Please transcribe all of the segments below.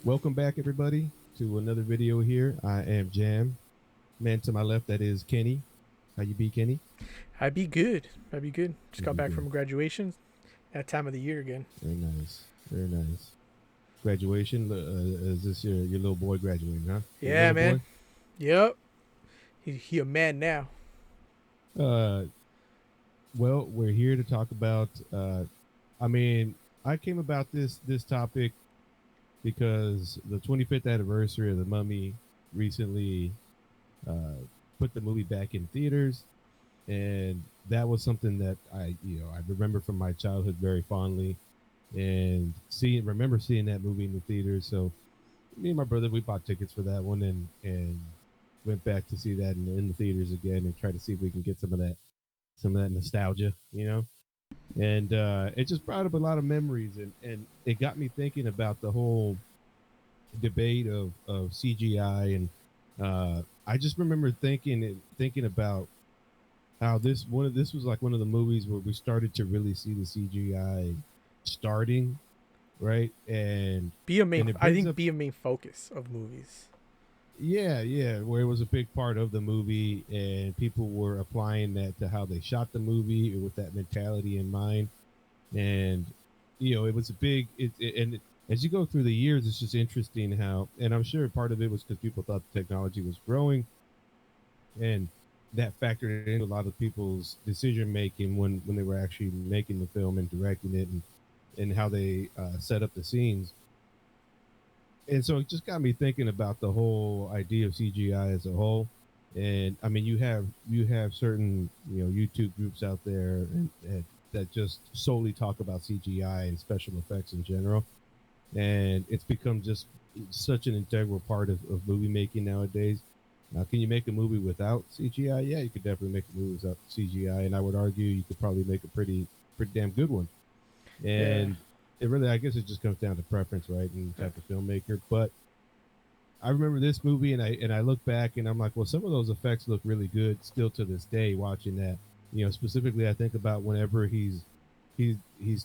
Welcome back, everybody, to another video here. I am Jam. Man to my left, that is Kenny. How you be, Kenny? I'd be good. I'd be good. Just You got be back good. from graduation. That time of the year again. Very nice. Very nice. Graduation. Is this your little boy graduating, huh? Your Yeah, little man. boy? Yep. He a man now. Uh, well, we're here to talk about. I mean, I came about this topic because the 25th anniversary of the Mummy recently uh, put the movie back in theaters, and that was something that I remember from my childhood very fondly, and remember seeing that movie in the theaters. So me and my brother, we bought tickets for that one, and went back to see that in the theaters again, and try to see if we can get some of that nostalgia, and it just brought up a lot of memories, and it got me thinking about the whole debate of CGI. And I just remember thinking about how this was like one of the movies where we started to really see the CGI starting, right? Be a main. And it I brings think up, be a main focus of movies. yeah, where it was a big part of the movie, and people were applying that to how they shot the movie with that mentality in mind. And it was a big and as you go through the years, it's just interesting how, and I'm sure part of it was because people thought the technology was growing, and that factored into a lot of people's decision making when they were actually making the film and directing it, and how they set up the scenes. And so it just got me thinking about the whole idea of CGI as a whole. And I mean, you have certain YouTube groups out there, and that just solely talk about CGI and special effects in general, and it's become just such an integral part of movie making nowadays. Now, can you make a movie without CGI? Yeah, you could definitely make a movie without CGI, and I would argue you could probably make a pretty damn good one. Yeah. And it really, I guess, it just comes down to preference, right, and the type of filmmaker. But I remember this movie, and I look back, and I'm like, well, some of those effects look really good still to this day. Watching that, specifically, I think about whenever he's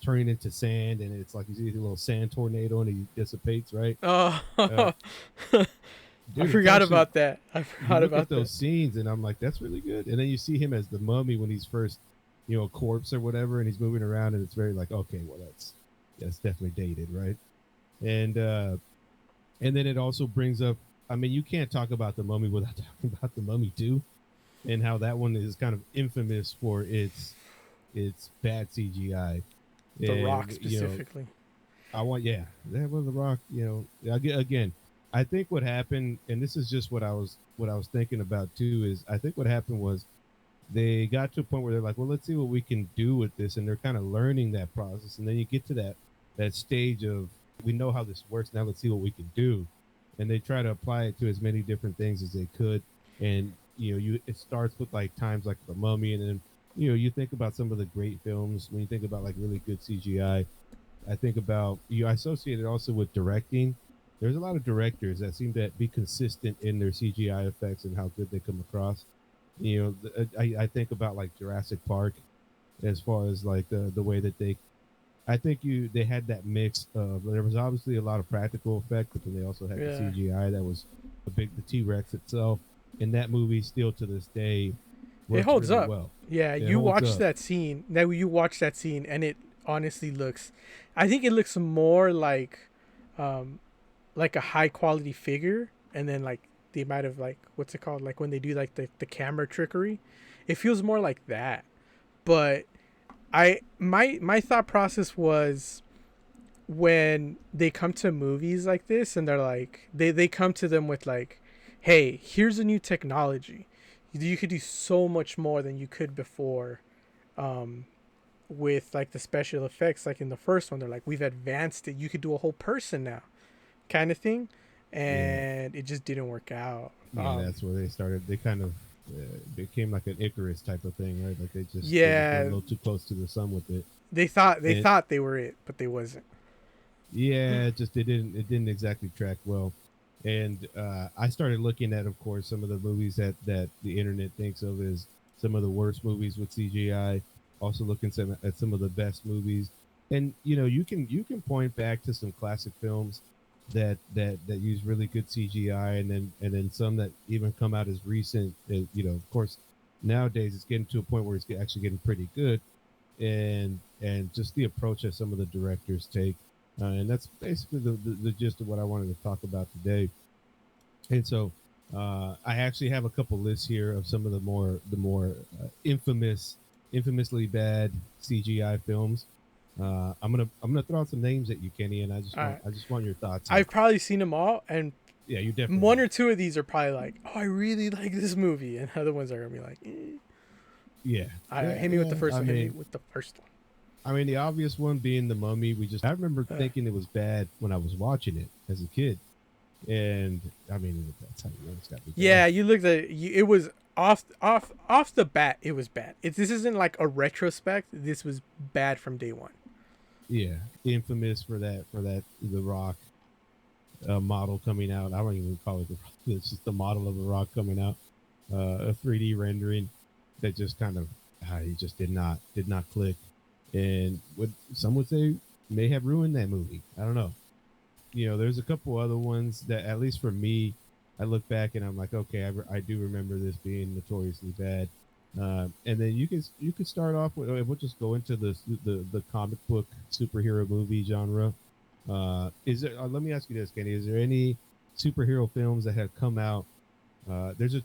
turning into sand, and it's like he's eating a little sand tornado, and he dissipates, right? Oh, Uh, I dude, it's forgot actually, about that. I you forgot look at about that. those scenes, and I'm like, that's really good. And then you see him as the mummy when he's first, a corpse or whatever, and he's moving around, and it's very like, okay, well, that's definitely dated, right? And uh and then it also brings up, I mean, you can't talk about the mummy without talking about the mummy too, and how that one is kind of infamous for its bad CGI. The Rock And specifically. yeah, that was the Rock. Again, I think what happened, and this is just what I was thinking about too, is I think what happened was they got to a point where they're like, well, let's see what we can do with this, and they're kind of learning that process, and then you get to that stage of, we know how this works, now let's see what we can do, and they try to apply it to as many different things as they could. And it starts with like times like the Mummy, and then you think about some of the great films. When you think about like really good CGI, I think about, I associate it also with directing. There's a lot of directors that seem to be consistent in their CGI effects and how good they come across. I think about like Jurassic Park, as far as like the way that I think they had that mix of, there was obviously a lot of practical effect, but then they also had the Yeah. CGI that was the T-Rex itself, and that movie still to this day It works holds really up. well. Yeah. It You holds watch up. that scene. Now you watch that scene, and it honestly looks. I think it looks more um, like a high quality figure, and then like they might have like what's it called, like when they do like the camera trickery, it feels more like that. But my thought process was, when they come to movies like this and they're like they come to them with like, hey, here's a new technology, you could do so much more than you could before, um with like the special effects. Like in the first one, they're like, we've advanced it, you could do a whole person now, kind of thing. Yeah, And it just didn't work out. yeah, that's where they started. They kind of became like an Icarus type of thing, right? Like they just went a Yeah, little too close to the sun with it. they And thought they were it, but they wasn't. yeah, it didn't exactly track well. And I started looking at, of course, some of the movies that the internet thinks of as some of the worst movies with CGI. Also looking at some of the best movies, and you can point back to some classic films that use really good CGI, and then some that even come out as recent. Of course, nowadays it's getting to a point where it's actually getting pretty good, and just the approach that some of the directors take, and that's basically the gist of what I wanted to talk about today. And so I actually have a couple lists here of some of the more infamously bad CGI films. I'm gonna throw out some names at you, Kenny, and All right. I just want your thoughts here. I've probably seen them all, and Yeah, you definitely one have. or two of these are probably like, oh, I really like this movie, and other ones are gonna be like, eh. Yeah, All right, yeah, hit me with the yeah. first one. Hit me with the first I mean, the obvious one being the Mummy. I remember one. thinking it was bad when I was watching it as a kid, and I mean, that's how you know it's got to be bad. Yeah, you looked at it was off the bat. It was bad. This isn't like a retrospect. This was bad from day one. Yeah, infamous for that The Rock model coming out. I don't even call it the Rock. It's just the model of The Rock coming out. A 3D rendering that just kind of he just did not click, and what some would say may have ruined that movie. I don't know. There's a couple other ones that, at least for me, I look back and I'm like, okay, I do remember this being notoriously bad. And then you could start off with, we'll just go into the comic book superhero movie genre. Is there? Let me ask you this, Kenny. Is there any superhero films that have come out? There's a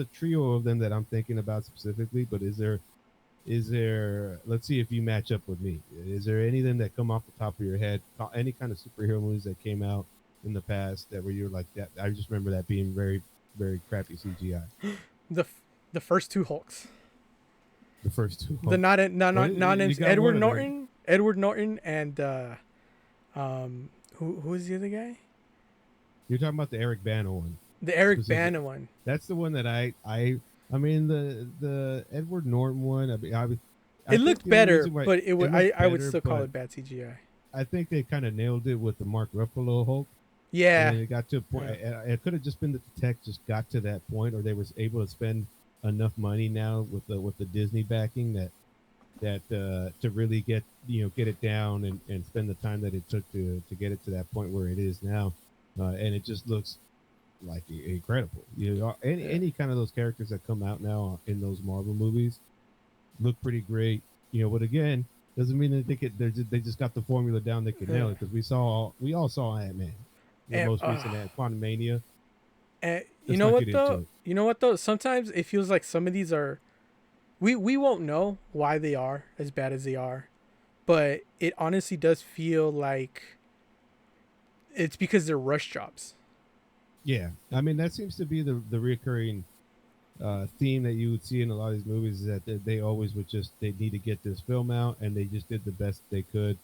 trio of them that I'm thinking about specifically, but is there, let's see if you match up with me. Is there anything that come off the top of your head, any kind of superhero movies that came out in the past that where you're like that? I just remember that being very, very crappy CGI. The the first two Hulks. The first two. The Well, not you names got one of there. Edward Norton, and who is the other guy? You're talking about the Eric Bana one The Eric specific. Bana one. That's the one that I mean the Edward Norton one. I It think looked the only better, reason why but it it would looked I would better, still call but it bad CGI. I think they kind of nailed it with the Mark Ruffalo Hulk. And Yeah, then it got to a point. yeah, It could have just been that the tech just got to that point, or they was able to spend enough money now with the Disney backing that to really get it down and spend the time that it took to get it to that point where it is now, and it just looks like incredible. yeah. Any kind of those characters that come out now in those Marvel movies look pretty great. But again, doesn't mean that they just got the formula down. They can nail Yeah. it because we all saw Ant Man, the And, most recent Ant Quantum Mania. you Let's know not what get into though? it. You know what though? Sometimes it feels like some of these are we won't know why they are as bad as they are, but it honestly does feel like it's because they're rush jobs. Yeah, I mean that seems to be the recurring theme that you would see in a lot of these movies is that they always would just they need to get this film out and they just did the best they could,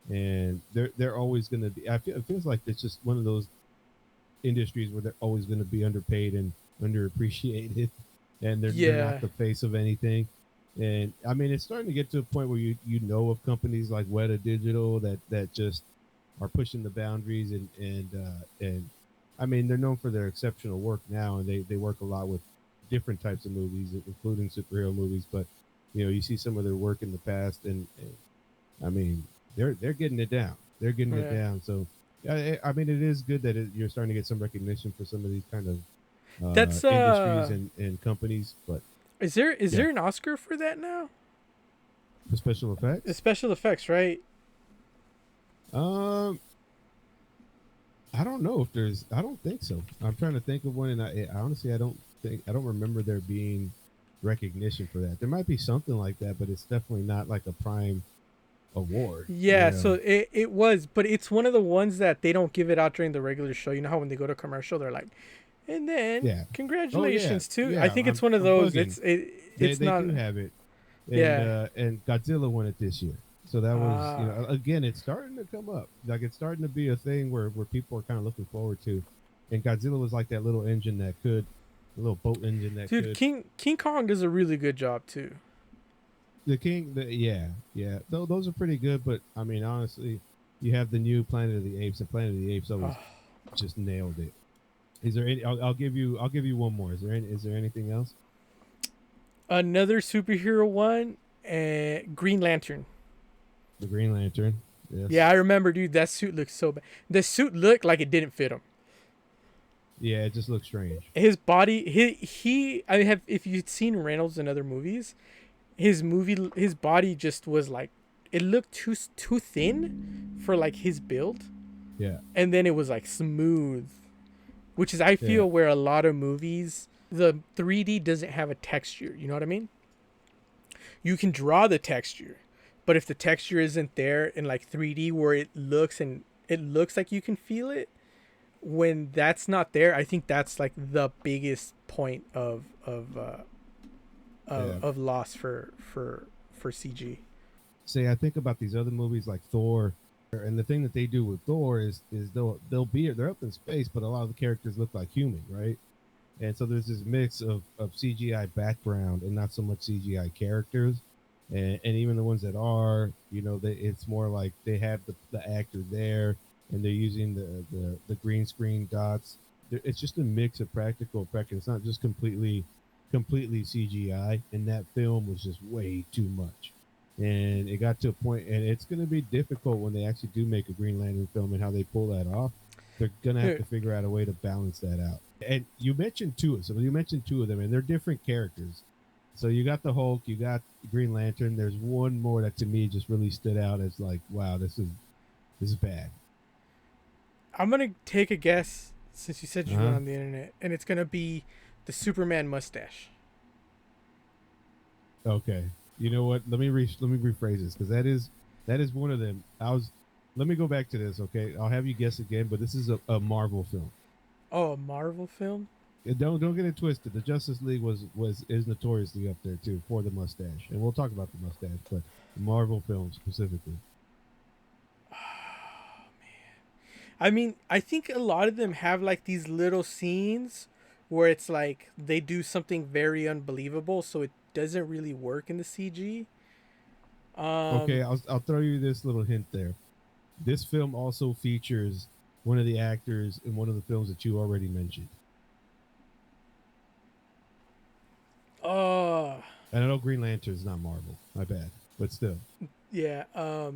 and they're always going to be. It feels like it's just one of those industries where they're always going to be underpaid and underappreciated, and they're not Yeah, the face of anything. And I mean, it's starting to get to a point where of companies like Weta Digital that just are pushing the boundaries and I mean they're known for their exceptional work now, and they work a lot with different types of movies, including superhero movies. But you see some of their work in the past, and I mean they're getting it down. They're getting it yeah. down. So I mean it is good that you're starting to get some recognition for some of these kind of That's industries and companies. But is yeah, there an Oscar for that now? for special The effects. special effects, right? Um, I don't know if there's. I don't think so. I'm trying to think of one, and honestly I don't remember there being recognition for that. There might be something like that, but it's definitely not like a prime award. Yeah, so it was, but it's one of the ones that they don't give it out during the regular show. You know how when they go to commercial, they're like, and then Yeah. Oh yeah, congratulations to. I yeah. think it's one of I'm those. bugging. They It's they not. do have it, Yeah. and Godzilla won it this year. So that was Ah. again it's starting to come up. Like it's starting to be a thing where people are kind of looking forward to, and Godzilla was like that little engine that could, a little boat engine that Dude, could. King Kong does a really good job too. Yeah, yeah. Those are pretty good, but I mean honestly, you have the new Planet of the Apes, and Planet of the Apes always Oh. just nailed it. Is there any? I'll give you one more. Is there anything else? Another superhero one, Green Lantern. The Green Lantern. Yeah, Yes. I remember, dude. That suit looked so bad. The suit looked like it didn't fit him. Yeah, it just looks strange. His body, he. I have. If you'd seen Reynolds in other movies, his body just was like, it looked too thin for like his build, Yeah. and then it was like smooth, which is I Yeah. feel where a lot of movies the 3D doesn't have a texture. You know what I mean? You can draw the texture, but if the texture isn't there in like 3D where it looks like you can feel it, when that's not there, I think that's like the biggest point Yeah. of loss for CG. See, I think about these other movies like Thor, and the thing that they do with Thor is they're up in space, but a lot of the characters look like human, right? And so there's this mix of CGI background and not so much CGI characters, and even the ones that are, it's more like they have the actor there, and they're using the green screen dots. It's just a mix of practical effect. It's not just completely CGI, and that film was just way too much. And it got to a point, and it's going to be difficult when they actually do make a Green Lantern film and how they pull that off. They're going to have to figure out a way to balance that out. And you mentioned two of them, and they're different characters. So you got the Hulk, you got Green Lantern. There's one more that to me just really stood out as like, wow, this is bad. I'm gonna take a guess since you said you went Uh-huh. on the internet, and it's gonna be the Superman mustache. Okay. You know what? Let me rephrase this because that is one of them. Let me go back to this. Okay, I'll have you guess again, but this is a Marvel film. Oh, a Marvel film. Don't get it twisted. The Justice League is notoriously up there too for the mustache, and we'll talk about the mustache, but the Marvel film specifically. I mean, I think a lot of them have like these little scenes where it's like they do something very unbelievable, so it doesn't really work in the CG. Okay, Um, I'll throw you this little hint there. This film also features one of the actors in one of the films that you already mentioned. oh, And I know Green Lantern is not Marvel. My bad, but still. yeah. I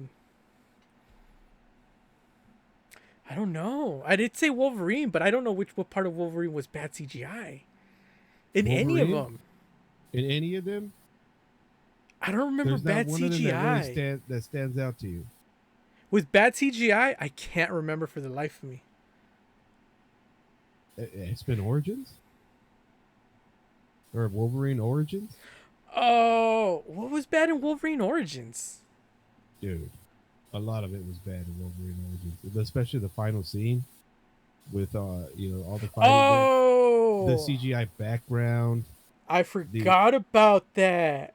don't know. I did say Wolverine, but I don't know what part of Wolverine was bad CGI in any of Wolverine them. in any of them, I don't remember there's not bad one of them that really CGI. stands out to you. With bad CGI, I can't remember for the life of me. It's been Origins or Wolverine Origins, Oh, what was bad in Wolverine Origins? dude. A lot of it was bad in Wolverine Origins, especially the final scene with all the fighting there, the Oh, CGI background. I The forgot about that.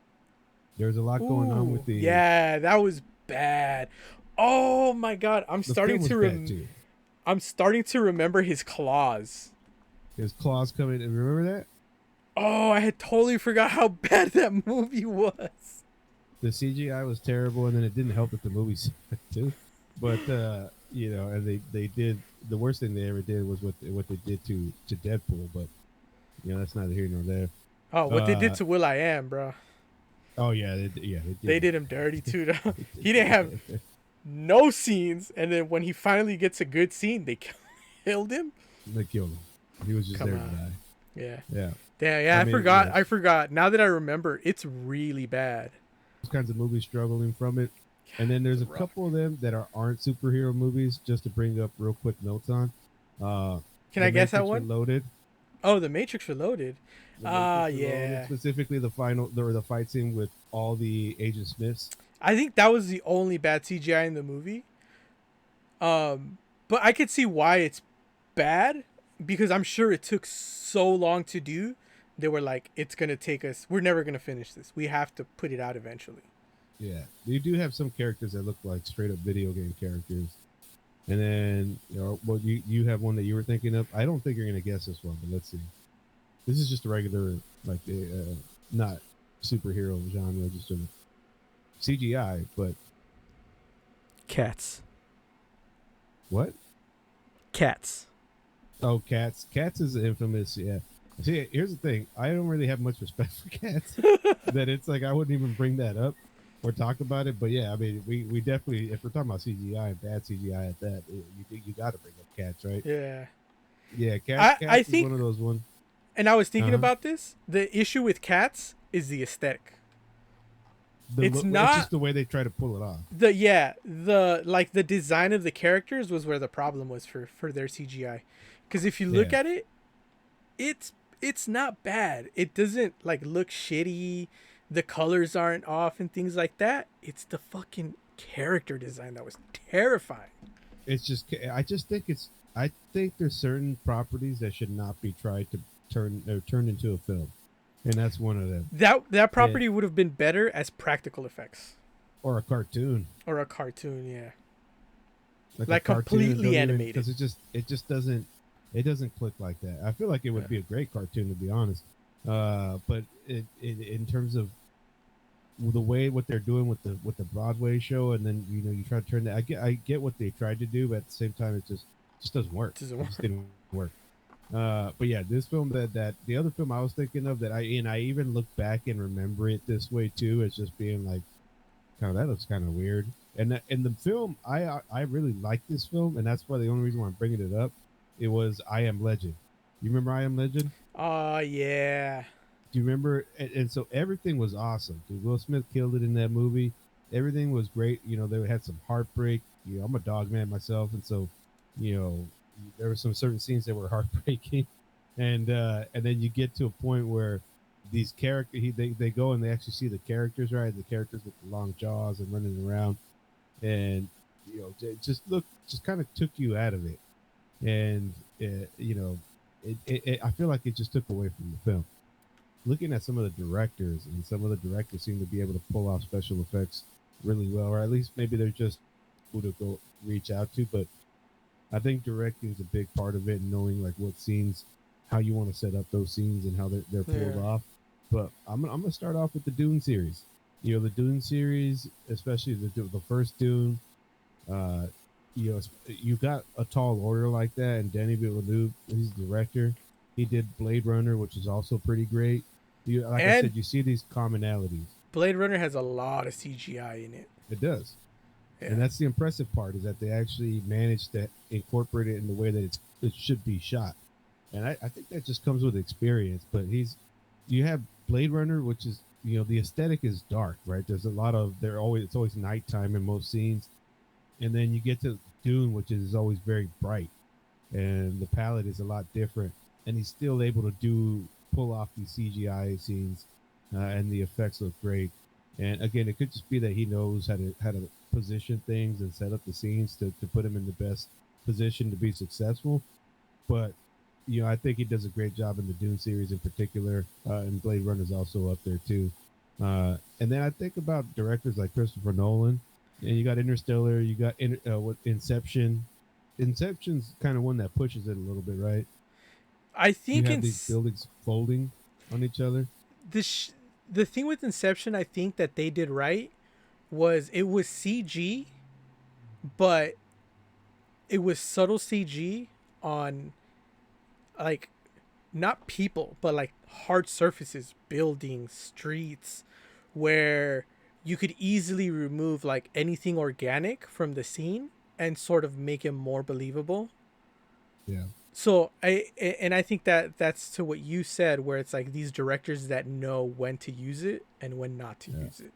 There's a lot going on with Ooh, yeah, that was bad. Oh my god, the film was bad too. I'm starting to remember his claws. His claws coming. Remember that? Oh, I had totally forgot how bad that movie was. The CGI was terrible, and then it didn't help that the movie sucked too. But and they did the worst thing they ever did was what they did to Deadpool. But that's neither here nor there. Oh, what they did Uh, to Will I Am, bro. oh yeah, they They did. did him dirty too. Though. They He did didn't have that. no scenes, and then when he finally gets a good scene, they killed him. They killed him. He was just Come there to on. die. Yeah. Yeah, Yeah, I I mean, forgot. I forgot. Now that I remember, it's really bad. those kinds of movies struggling from it. And then there's The a Rock. couple of them that aren't superhero movies. Just to bring up real quick notes on, Can The I guess that Matrix one? Reloaded. Oh, The Matrix Reloaded. The Ah, Matrix Reloaded, yeah. specifically the fight scene with all the Agent Smiths. I think that was the only bad CGI in the movie. But I could see why it's bad because I'm sure it took so long to do. They were like, it's gonna take us. We're never gonna finish this. We have to put it out eventually. Yeah, you do have some characters that look like straight up video game characters. And then, well, you have one that you were thinking of. I don't think you're gonna guess this one, but let's see. This is just a regular, like, not superhero genre, just a CGI. But Cats. what? Cats. Oh, Cats. Cats is infamous. Yeah. See, here's the thing. I don't really have much respect for Cats. That it's like I wouldn't even bring that up. or talk about it. But yeah, I mean, we definitely, if we're talking about CGI and bad CGI at that, you got to bring up Cats, right? Yeah. Yeah, I Cats is think, one of those ones. and I was thinking Uh huh. about this. The issue with Cats is the aesthetic. The It's look, it's not just the way they try to pull it off. the like the design of the characters was where the problem was for their CGI. Because if you look Yeah, at it, it's it's not bad. It doesn't like look shitty. The colors aren't off and things like that. It's the fucking character design that was terrifying. it's just I just think it's I think there's certain properties that should not be tried to turn into a film, and that's one of them. That And property would have been better as practical effects or a cartoon, or a cartoon, yeah. like a Like cartoon, completely don't even animated. because it just doesn't click like that. I feel like it Yeah. would be a great cartoon to be honest, but it in terms of the way what they're doing with the Broadway show, and then you try to turn that. I get what they tried to do, but at the same time, it just doesn't work. Doesn't It just work. didn't work. But yeah, this film that the other film I was thinking of that I even look back and remember it this way too as just being like, kind of that looks kind of weird. And in the film, I really like this film, and that's why the only reason why I'm bringing it up, it was I Am Legend. You remember I Am Legend? Oh yeah. Do you remember? And so everything was awesome. Dude, Will Smith killed it in that movie. Everything was great. They had some heartbreak. I'm a dog man myself, and so, you know, there were some certain scenes that were heartbreaking, and then you get to a point where these characters they go and they actually see the characters, right? The characters with the long jaws and running around, and it just kind of took you out of it, and I feel like it just took away from the film. Looking at some of the directors, and some of the directors seem to be able to pull off special effects really well, or at least maybe they're just who to go reach out to. But I think directing is a big part of it, and knowing like what scenes, how you want to set up those scenes, and how they're pulled Yeah. off. But I'm gonna start off with the Dune series. The Dune series, especially the first Dune. Uh, you got a tall order like that, and Denis Villeneuve, he's the director. He did Blade Runner, which is also pretty great. Like I And said, you see these commonalities. Blade Runner has a lot of CGI in it. It does, and Yeah. that's the impressive part is that they actually managed to incorporate it in the way that it should be shot. And I think that just comes with experience. But you have Blade Runner, which is the aesthetic is dark, right? There's a lot of it's always nighttime in most scenes, and then you get to Dune, which is always very bright, and the palette is a lot different. And he's still able to pull off these CGI scenes, and the effects look great. And again, it could just be that he knows how to position things and set up the scenes to put him in the best position to be successful. But I think he does a great job in the Dune series in particular, and Blade Runner is also up there too. And then I think about directors like Christopher Nolan, and you got Interstellar, you got what Inception. Inception's kind of one that pushes it a little bit, right? I You think have in these buildings folding on each other. the the thing with Inception, I think that they did right was it was CG, but it was subtle CG on like not people, but like hard surfaces, buildings, streets, where you could easily remove like anything organic from the scene and sort of make it more believable. Yeah, So I think that that's to what you said, where it's like these directors that know when to use it and when not to yeah, use it.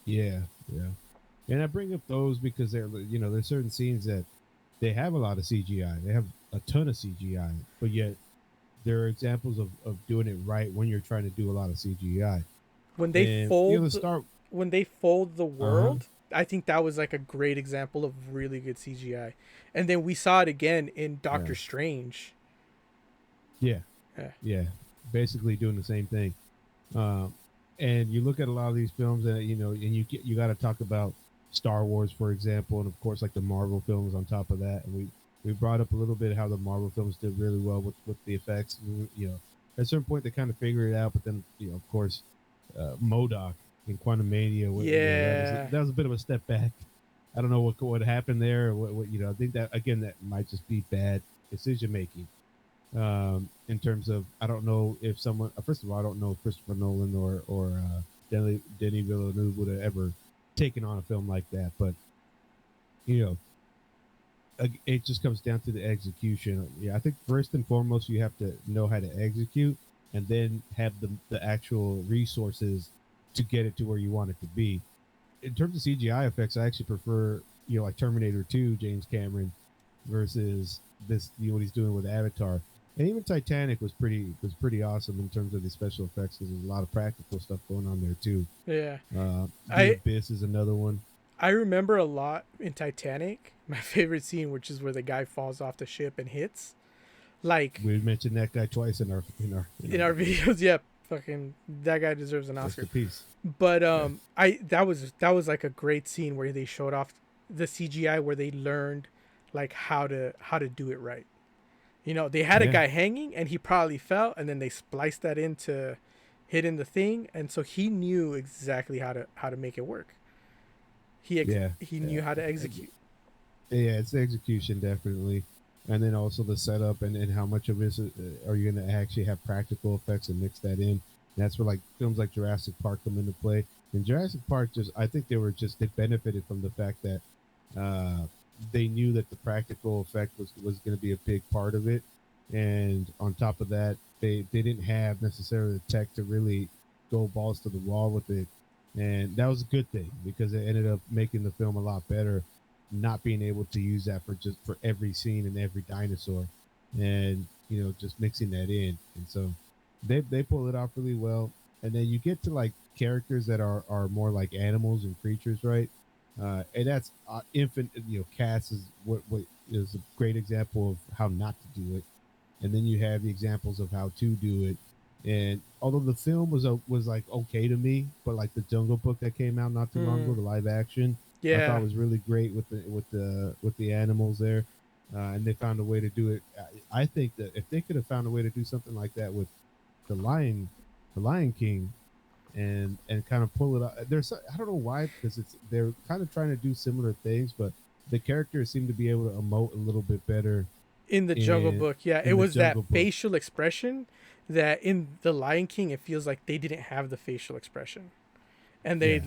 yeah, yeah. And I bring up those because there's certain scenes that they have a lot of CGI. They have a ton of CGI, but yet there are examples of doing it right when you're trying to do a lot of CGI. When they And the fold start. when they fold the Uh huh. world, I think that was like a great example of really good CGI. And then we saw it again in Yeah. Doctor Strange. Yeah. Yeah. Yeah. Basically doing the same thing. Um, and you look at a lot of these films, and and you got to talk about Star Wars, for example, and of course like the Marvel films on top of that. And we brought up a little bit how the Marvel films did really well with the effects. At a certain point they kind of figured it out, but then of course, Modoc in Quantum Mania, Yeah. that was a bit of a step back. I don't know what happened there. Or what. I think that again that might just be bad decision making. In terms of, I don't know if someone. First of all, I don't know if Christopher Nolan or Denis Villeneuve would have ever taken on a film like that. But you know, it just comes down to the execution. Yeah, I think first and foremost you have to know how to execute, and then have the actual resources to get it to where you want it to be. In terms of CGI effects, I actually prefer like Terminator 2, James Cameron, versus this what he's doing with Avatar. And even Titanic was pretty awesome in terms of the special effects because there's a lot of practical stuff going on there too. Yeah. The I Abyss is another one. I remember a lot in Titanic. My favorite scene, which is where the guy falls off the ship and hits. Like We mentioned that guy twice in in our our video. videos, yeah, fucking that guy deserves an Rest Oscar. in peace. But Yeah. I that was like a great scene where they showed off the CGI where they learned like how to do it right. You know, they had a Yeah. guy hanging and he probably fell, and then they spliced that into hitting the thing, and so he knew exactly how to make it work. Yeah. He Yeah. knew how to execute. Yeah, it's the execution definitely, and then also the setup and how much of this are you going to actually have practical effects and mix that in. And that's where like films like Jurassic Park come into play. And Jurassic Park just I think they benefited from the fact that uh, they knew that the practical effect was going to be a big part of it, and on top of that, they didn't have necessarily the tech to really go balls to the wall with it, and that was a good thing because it ended up making the film a lot better not being able to use that for every scene and every dinosaur, and just mixing that in, and so they pull it off really well. And then you get to like characters that are more like animals and creatures, right? And that's infant. Cats is what is a great example of how not to do it, and then you have the examples of how to do it. And although the film was like okay to me, but like the Jungle Book that came out not too long ago, Hmm. the live action, I thought Yeah, was really great with the animals there, and they found a way to do it. I think that if they could have found a way to do something like that with the Lion, the Lion King, and kind of pull it out, I don't know why because they're kind of trying to do similar things, but the characters seem to be able to emote a little bit better in the Jungle in Book, yeah, it in the was that Jungle Book. facial expression that in the Lion King it feels like they didn't have the facial expression, and Yeah.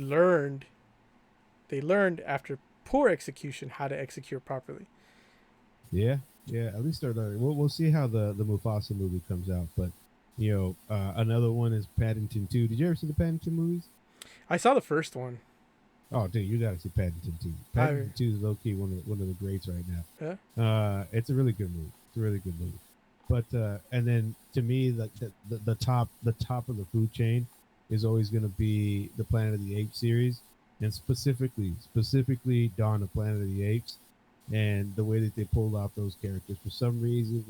they learned after poor execution how to execute properly. Yeah, yeah. At least they're learning. We'll see how the Mufasa movie comes out, but another one is Paddington 2. Did you ever see the Paddington movies? I saw the first one. Oh, dude, you gotta see Paddington 2. I Paddington 2 is low key one of the greats right now. uh, It's a really good movie. It's a really good movie. But and then to me, the top of the food chain is always going to be the Planet of the Apes series, and specifically Dawn of Planet of the Apes, and the way that they pulled off those characters for some reason.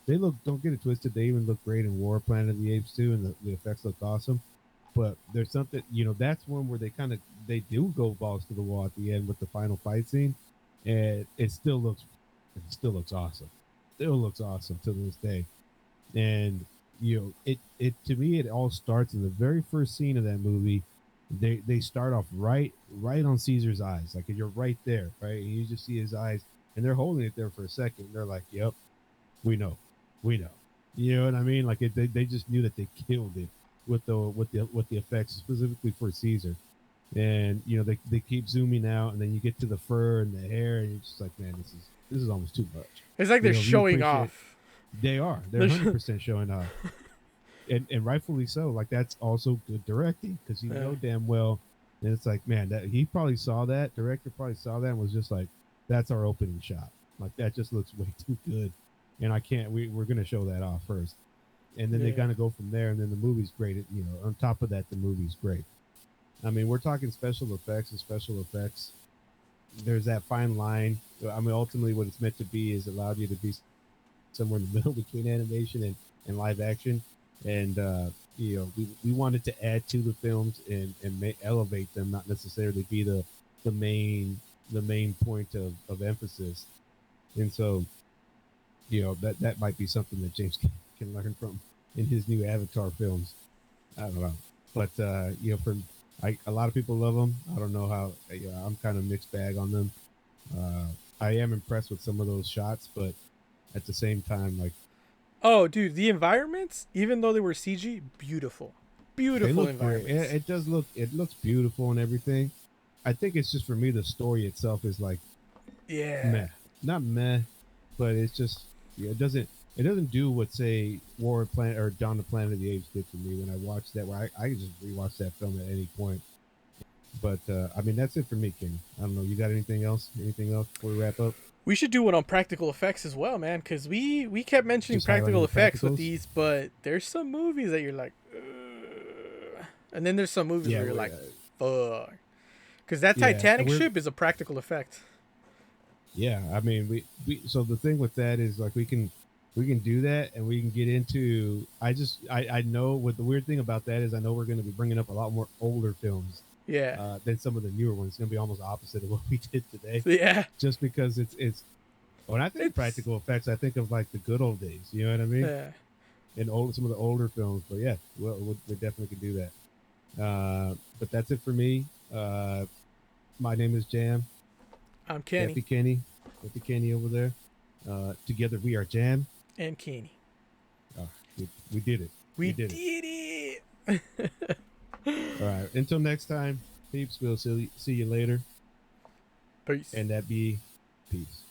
They look. Don't get it twisted. They even look great in War Planet of the Apes too, and the effects look awesome. But there's something, that's one where they do go balls to the wall at the end with the final fight scene, and it still looks awesome. Still looks awesome to this day. And it to me it all starts in the very first scene of that movie. They start off right on Caesar's eyes, like you're right there, right, and you just see his eyes, and they're holding it there for a second. They're like, "Yep, we know, we know." You know what I mean? Like they just knew that they killed it with the effects specifically for Caesar. And they keep zooming out, and then you get to the fur and the hair, and you're just like, man, this is almost too much. it's like they're You showing appreciate off. they're 100% showing off, and rightfully so. Like that's also good directing because Yeah. damn well, and it's like, man, that he probably saw that director probably saw that and was just like, that's our opening shot. Like that just looks way too good, and I can't. We're gonna show that off first, and then they Yeah. kind of go from there, and then the movie's great. On top of that, the movie's great. I mean, we're talking special effects and special effects. There's that fine line. I mean, ultimately, what it's meant to be is allowed you to be somewhere in the middle between animation and live action. And, we wanted to add to the films and elevate them, not necessarily be the main the main point of emphasis. And so, that might be something that James can learn from in his new Avatar films. I don't know, but a lot of people love them. I don't know how. I'm kind of mixed bag on them. Uh, I am impressed with some of those shots, but at the same time, like, Oh, dude, the environments, even though they were CG, beautiful. They beautiful look great. environments. It does look. It looks beautiful and everything. I think it's just for me. The story itself is like Yeah. meh, not meh, but it's just yeah. It doesn't do what say War of Planet or Dawn of Planet of the Apes did for me when I watched that. Where I could just rewatch that film at any point. But I mean, that's it for me, Kenny. I don't know. You got anything else? Anything else before we wrap up? We should do one on practical effects as well, man, because we kept mentioning Just highlighting practical the effects with practicals. these, but there's some movies that you're like, ugh. And then there's some movies Yeah, where you're like, fuck, because that yeah. Titanic We're ship is a practical effect. yeah. I mean, we. So the thing with that is like we can do that and we can get into. I know what the weird thing about that is. I know we're going to be bringing up a lot more older films Yeah, than some of the newer ones. It's going to be almost opposite of what we did today, yeah. just because it's. When I think of It's practical effects, I think of like the good old days. You know what I mean? yeah. And some of the older films. But yeah, we definitely can do that. But that's it for me. My name is Jam. I'm Kenny Happy Kenny. Happy Kenny over there. Together we are Jam. and Kenny. Oh, we did it. We Did it. did it. All right. Until next time, peeps. We'll see you later. Peace. And that be peace.